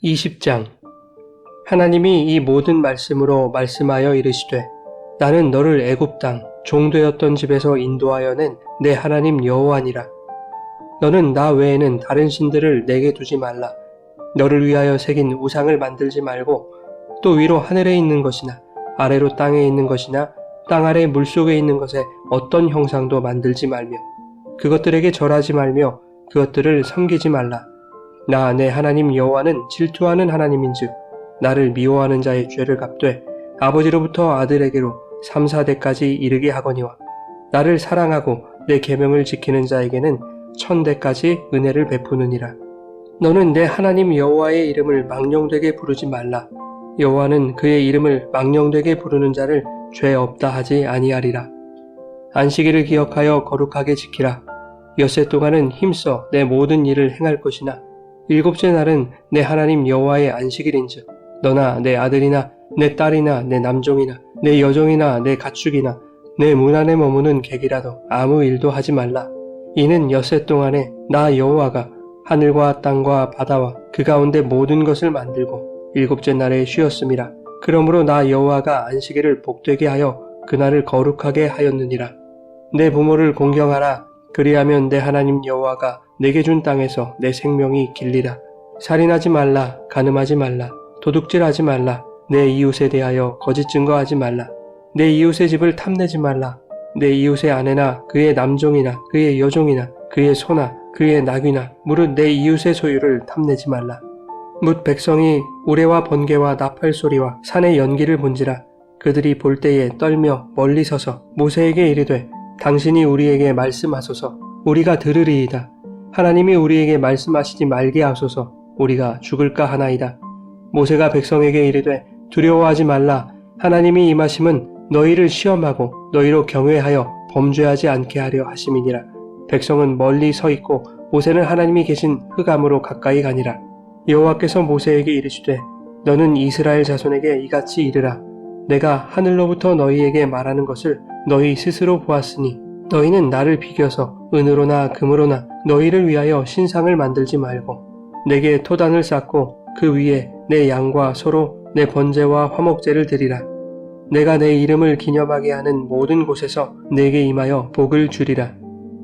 20장. 하나님이 이 모든 말씀으로 말씀하여 이르시되 나는 너를 애굽 땅 종되었던 집에서 인도하여 낸 내 하나님 여호와니라. 너는 나 외에는 다른 신들을 내게 두지 말라. 너를 위하여 새긴 우상을 만들지 말고 또 위로 하늘에 있는 것이나 아래로 땅에 있는 것이나 땅 아래 물속에 있는 것에 어떤 형상도 만들지 말며 그것들에게 절하지 말며 그것들을 섬기지 말라. 나 내 하나님 여호와는 질투하는 하나님인즉 나를 미워하는 자의 죄를 갚되 아버지로부터 아들에게로 3, 4대까지 이르게 하거니와 나를 사랑하고 내 계명을 지키는 자에게는 1000대까지 은혜를 베푸느니라. 너는 내 하나님 여호와의 이름을 망령되게 부르지 말라. 여호와는 그의 이름을 망령되게 부르는 자를 죄 없다 하지 아니하리라. 안식일을 기억하여 거룩하게 지키라. 엿새 동안은 힘써 내 모든 일을 행할 것이나 일곱째 날은 내 하나님 여호와의 안식일인즉 너나 내 아들이나 내 딸이나 내 남종이나 내 여종이나 내 가축이나 내 문 안에 머무는 객이라도 아무 일도 하지 말라. 이는 엿새 동안에 나 여호와가 하늘과 땅과 바다와 그 가운데 모든 것을 만들고 일곱째 날에 쉬었음이라. 그러므로 나 여호와가 안식일을 복되게 하여 그날을 거룩하게 하였느니라. 내 부모를 공경하라. 그리하면 내 하나님 여호와가 내게 준 땅에서 내 생명이 길리라. 살인하지 말라. 간음하지 말라. 도둑질하지 말라. 내 이웃에 대하여 거짓 증거하지 말라. 내 이웃의 집을 탐내지 말라. 내 이웃의 아내나 그의 남종이나 그의 여종이나 그의 소나 그의 나귀나 무릇 내 이웃의 소유를 탐내지 말라. 뭇 백성이 우레와 번개와 나팔 소리와 산의 연기를 본지라. 그들이 볼 때에 떨며 멀리 서서 모세에게 이르되 당신이 우리에게 말씀하소서. 우리가 들으리이다. 하나님이 우리에게 말씀하시지 말게 하소서. 우리가 죽을까 하나이다. 모세가 백성에게 이르되 두려워하지 말라. 하나님이 임하심은 너희를 시험하고 너희로 경외하여 범죄하지 않게 하려 하심이니라. 백성은 멀리 서 있고 모세는 하나님이 계신 흑암으로 가까이 가니라. 여호와께서 모세에게 이르시되 너는 이스라엘 자손에게 이같이 이르라. 내가 하늘로부터 너희에게 말하는 것을 너희 스스로 보았으니 너희는 나를 비겨서 은으로나 금으로나 너희를 위하여 신상을 만들지 말고 내게 토단을 쌓고 그 위에 내 양과 소로 내 번제와 화목제를 드리라. 내가 내 이름을 기념하게 하는 모든 곳에서 내게 임하여 복을 주리라.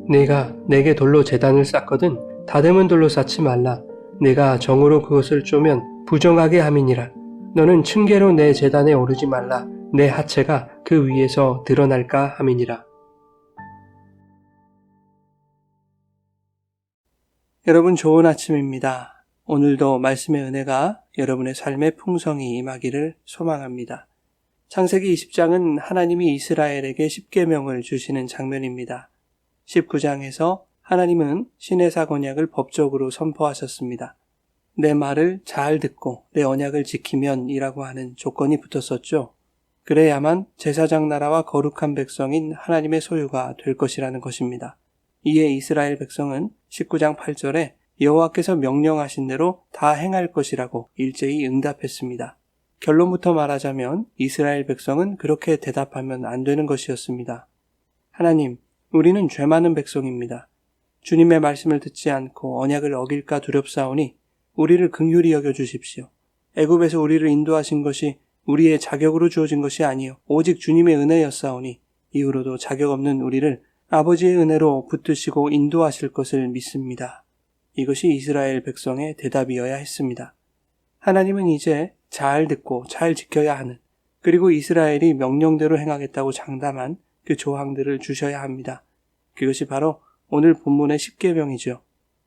내가 내게 돌로 제단을 쌓거든 다듬은 돌로 쌓지 말라. 내가 정으로 그것을 쪼면 부정하게 함이니라. 너는 층계로 내 제단에 오르지 말라. 내 하체가 그 위에서 드러날까 함이니라. 여러분 좋은 아침입니다. 오늘도 말씀의 은혜가 여러분의 삶의 풍성이 임하기를 소망합니다. 창세기 20장은 하나님이 이스라엘에게 십계명을 주시는 장면입니다. 19장에서 하나님은 시내사 언약을 법적으로 선포하셨습니다. 내 말을 잘 듣고 내 언약을 지키면 이라고 하는 조건이 붙었었죠. 그래야만 제사장 나라와 거룩한 백성인 하나님의 소유가 될 것이라는 것입니다. 이에 이스라엘 백성은 19장 8절에 여호와께서 명령하신 대로 다 행할 것이라고 일제히 응답했습니다. 결론부터 말하자면 이스라엘 백성은 그렇게 대답하면 안 되는 것이었습니다. 하나님, 우리는 죄 많은 백성입니다. 주님의 말씀을 듣지 않고 언약을 어길까 두렵사오니 우리를 긍휼히 여겨 주십시오. 애굽에서 우리를 인도하신 것이 우리의 자격으로 주어진 것이 아니요 오직 주님의 은혜였사오니 이후로도 자격 없는 우리를 아버지의 은혜로 붙드시고 인도하실 것을 믿습니다. 이것이 이스라엘 백성의 대답이어야 했습니다. 하나님은 이제 잘 듣고 잘 지켜야 하는 그리고 이스라엘이 명령대로 행하겠다고 장담한 그 조항들을 주셔야 합니다. 그것이 바로 오늘 본문의 십계명이죠.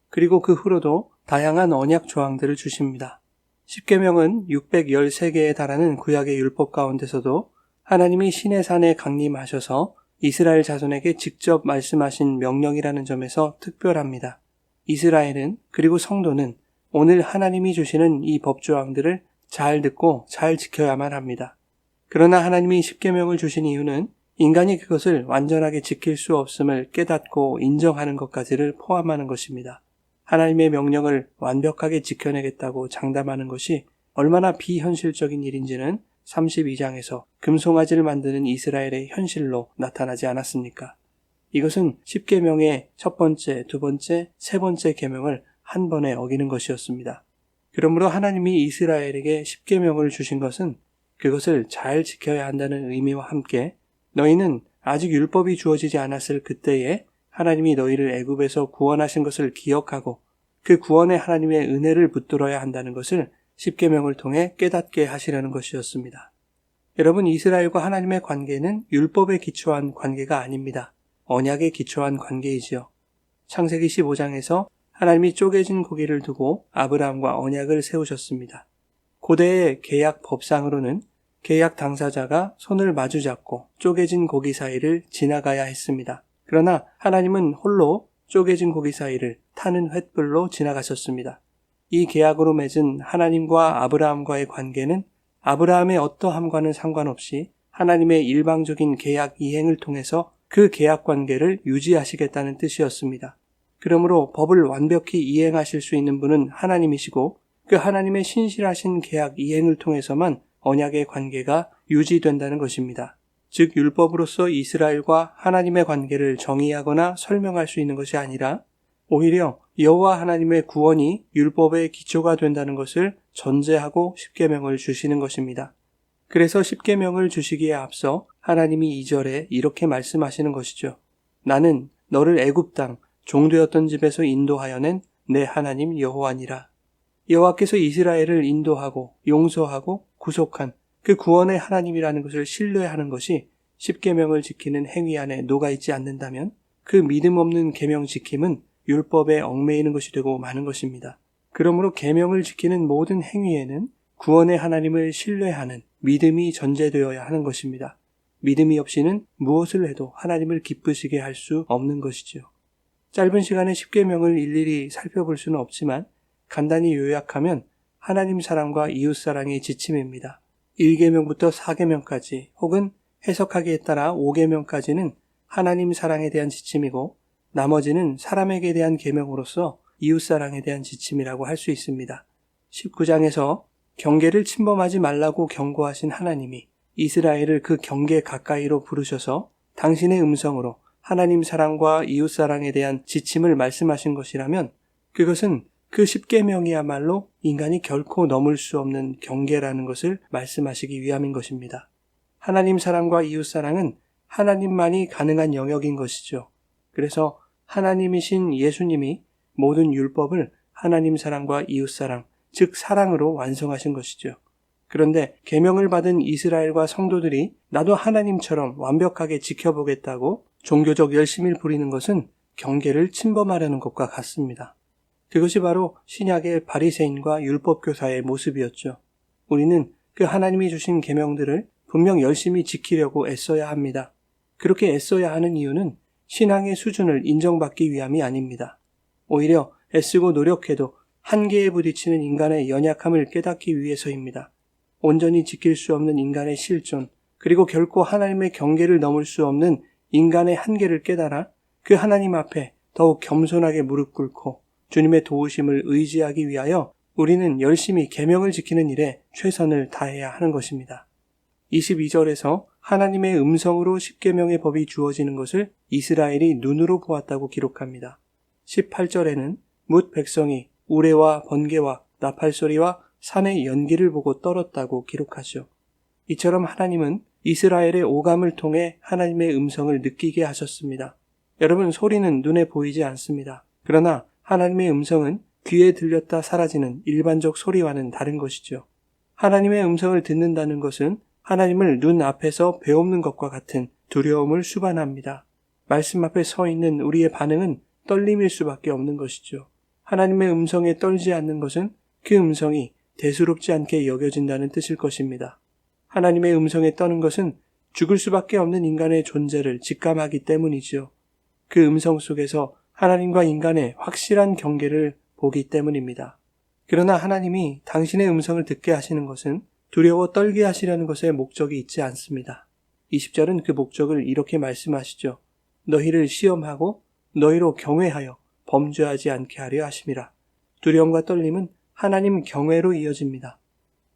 그리고 그 후로도 다양한 언약 조항들을 주십니다. 십계명은 613개에 달하는 구약의 율법 가운데서도 하나님이 시내산에 강림하셔서 이스라엘 자손에게 직접 말씀하신 명령이라는 점에서 특별합니다. 이스라엘은 그리고 성도는 오늘 하나님이 주시는 이 법조항들을 잘 듣고 잘 지켜야만 합니다. 그러나 하나님이 십계명을 주신 이유는 인간이 그것을 완전하게 지킬 수 없음을 깨닫고 인정하는 것까지를 포함하는 것입니다. 하나님의 명령을 완벽하게 지켜내겠다고 장담하는 것이 얼마나 비현실적인 일인지는 32장에서 금송아지를 만드는 이스라엘의 현실로 나타나지 않았습니까? 이것은 십계명의 첫 번째, 두 번째, 세 번째 계명을 한 번에 어기는 것이었습니다. 그러므로 하나님이 이스라엘에게 십계명을 주신 것은 그것을 잘 지켜야 한다는 의미와 함께 너희는 아직 율법이 주어지지 않았을 그때에 하나님이 너희를 애굽에서 구원하신 것을 기억하고 그 구원의 하나님의 은혜를 붙들어야 한다는 것을 십계명을 통해 깨닫게 하시려는 것이었습니다. 여러분, 이스라엘과 하나님의 관계는 율법에 기초한 관계가 아닙니다. 언약에 기초한 관계이지요. 창세기 15장에서 하나님이 쪼개진 고기를 두고 아브라함과 언약을 세우셨습니다. 고대의 계약 법상으로는 계약 당사자가 손을 마주잡고 쪼개진 고기 사이를 지나가야 했습니다. 그러나 하나님은 홀로 쪼개진 고기 사이를 타는 횃불로 지나가셨습니다. 이 계약으로 맺은 하나님과 아브라함과의 관계는 아브라함의 어떠함과는 상관없이 하나님의 일방적인 계약 이행을 통해서 그 계약 관계를 유지하시겠다는 뜻이었습니다. 그러므로 법을 완벽히 이행하실 수 있는 분은 하나님이시고 그 하나님의 신실하신 계약 이행을 통해서만 언약의 관계가 유지된다는 것입니다. 즉 율법으로서 이스라엘과 하나님의 관계를 정의하거나 설명할 수 있는 것이 아니라 오히려 여호와 하나님의 구원이 율법의 기초가 된다는 것을 전제하고 십계명을 주시는 것입니다. 그래서 십계명을 주시기에 앞서 하나님이 2절에 이렇게 말씀하시는 것이죠. 나는 너를 애굽 땅 종되었던 집에서 인도하여 낸 내 하나님 여호와니라. 여호와께서 이스라엘을 인도하고 용서하고 구속한 그 구원의 하나님이라는 것을 신뢰하는 것이 십계명을 지키는 행위 안에 녹아있지 않는다면 그 믿음 없는 계명 지킴은 율법에 얽매이는 것이 되고 마는 것입니다. 그러므로 계명을 지키는 모든 행위에는 구원의 하나님을 신뢰하는 믿음이 전제되어야 하는 것입니다. 믿음이 없이는 무엇을 해도 하나님을 기쁘시게 할 수 없는 것이지요. 짧은 시간에 십계명을 일일이 살펴볼 수는 없지만 간단히 요약하면 하나님 사랑과 이웃 사랑의 지침입니다. 1계명부터 4계명까지 혹은 해석하기에 따라 5계명까지는 하나님 사랑에 대한 지침이고 나머지는 사람에게 대한 계명으로서 이웃 사랑에 대한 지침이라고 할 수 있습니다. 19장에서 경계를 침범하지 말라고 경고하신 하나님이 이스라엘을 그 경계 가까이로 부르셔서 당신의 음성으로 하나님 사랑과 이웃 사랑에 대한 지침을 말씀하신 것이라면 그것은 그 십계명이야말로 인간이 결코 넘을 수 없는 경계라는 것을 말씀하시기 위함인 것입니다. 하나님 사랑과 이웃 사랑은 하나님만이 가능한 영역인 것이죠. 그래서 하나님이신 예수님이 모든 율법을 하나님 사랑과 이웃 사랑, 즉 사랑으로 완성하신 것이죠. 그런데 계명을 받은 이스라엘과 성도들이 나도 하나님처럼 완벽하게 지켜보겠다고 종교적 열심을 부리는 것은 경계를 침범하려는 것과 같습니다. 그것이 바로 신약의 바리새인과 율법교사의 모습이었죠. 우리는 그 하나님이 주신 계명들을 분명 열심히 지키려고 애써야 합니다. 그렇게 애써야 하는 이유는 신앙의 수준을 인정받기 위함이 아닙니다. 오히려 애쓰고 노력해도 한계에 부딪히는 인간의 연약함을 깨닫기 위해서입니다. 온전히 지킬 수 없는 인간의 실존, 그리고 결코 하나님의 경계를 넘을 수 없는 인간의 한계를 깨달아 그 하나님 앞에 더욱 겸손하게 무릎 꿇고 주님의 도우심을 의지하기 위하여 우리는 열심히 계명을 지키는 일에 최선을 다해야 하는 것입니다. 22절에서 하나님의 음성으로 십계명의 법이 주어지는 것을 이스라엘이 눈으로 보았다고 기록합니다. 18절에는 뭇 백성이 우레와 번개와 나팔소리와 산의 연기를 보고 떨었다고 기록하죠. 이처럼 하나님은 이스라엘의 오감을 통해 하나님의 음성을 느끼게 하셨습니다. 여러분, 소리는 눈에 보이지 않습니다. 그러나 하나님의 음성은 귀에 들렸다 사라지는 일반적 소리와는 다른 것이죠. 하나님의 음성을 듣는다는 것은 하나님을 눈 앞에서 배움는 것과 같은 두려움을 수반합니다. 말씀 앞에 서 있는 우리의 반응은 떨림일 수밖에 없는 것이죠. 하나님의 음성에 떨지 않는 것은 그 음성이 대수롭지 않게 여겨진다는 뜻일 것입니다. 하나님의 음성에 떠는 것은 죽을 수밖에 없는 인간의 존재를 직감하기 때문이지요. 그 음성 속에서 하나님과 인간의 확실한 경계를 보기 때문입니다. 그러나 하나님이 당신의 음성을 듣게 하시는 것은 두려워 떨게 하시려는 것에 목적이 있지 않습니다. 20절은 그 목적을 이렇게 말씀하시죠. 너희를 시험하고 너희로 경외하여 범죄하지 않게 하려 하심이라. 두려움과 떨림은 하나님 경외로 이어집니다.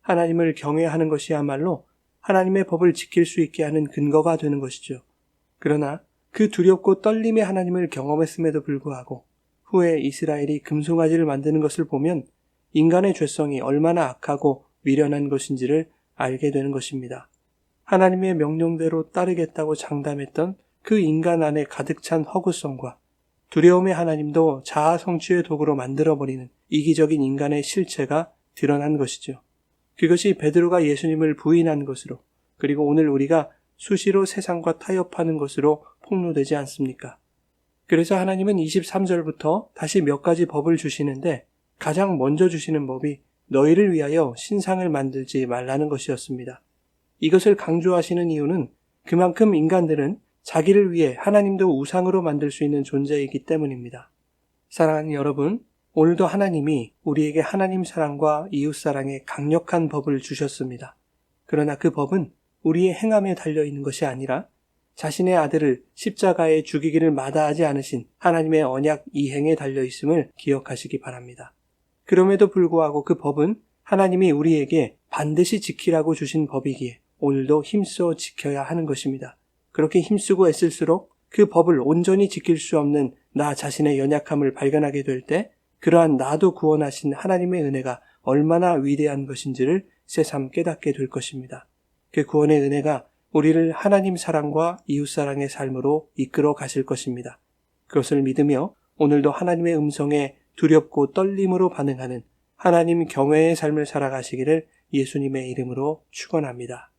하나님을 경외하는 것이야말로 하나님의 법을 지킬 수 있게 하는 근거가 되는 것이죠. 그러나 그 두렵고 떨림의 하나님을 경험했음에도 불구하고 후에 이스라엘이 금송아지를 만드는 것을 보면 인간의 죄성이 얼마나 악하고 미련한 것인지를 알게 되는 것입니다. 하나님의 명령대로 따르겠다고 장담했던 그 인간 안에 가득 찬 허구성과 두려움의 하나님도 자아 성취의 도구로 만들어버리는 이기적인 인간의 실체가 드러난 것이죠. 그것이 베드로가 예수님을 부인한 것으로, 그리고 오늘 우리가 수시로 세상과 타협하는 것으로 폭로되지 않습니까? 그래서 하나님은 23절부터 다시 몇 가지 법을 주시는데 가장 먼저 주시는 법이 너희를 위하여 신상을 만들지 말라는 것이었습니다. 이것을 강조하시는 이유는 그만큼 인간들은 자기를 위해 하나님도 우상으로 만들 수 있는 존재이기 때문입니다. 사랑하는 여러분, 오늘도 하나님이 우리에게 하나님 사랑과 이웃 사랑의 강력한 법을 주셨습니다. 그러나 그 법은 우리의 행함에 달려있는 것이 아니라 자신의 아들을 십자가에 죽이기를 마다하지 않으신 하나님의 언약 이행에 달려있음을 기억하시기 바랍니다. 그럼에도 불구하고 그 법은 하나님이 우리에게 반드시 지키라고 주신 법이기에 오늘도 힘써 지켜야 하는 것입니다. 그렇게 힘쓰고 애쓸수록 그 법을 온전히 지킬 수 없는 나 자신의 연약함을 발견하게 될 때 그러한 나도 구원하신 하나님의 은혜가 얼마나 위대한 것인지를 새삼 깨닫게 될 것입니다. 그 구원의 은혜가 우리를 하나님 사랑과 이웃 사랑의 삶으로 이끌어 가실 것입니다. 그것을 믿으며 오늘도 하나님의 음성에 두렵고 떨림으로 반응하는 하나님 경외의 삶을 살아가시기를 예수님의 이름으로 축원합니다.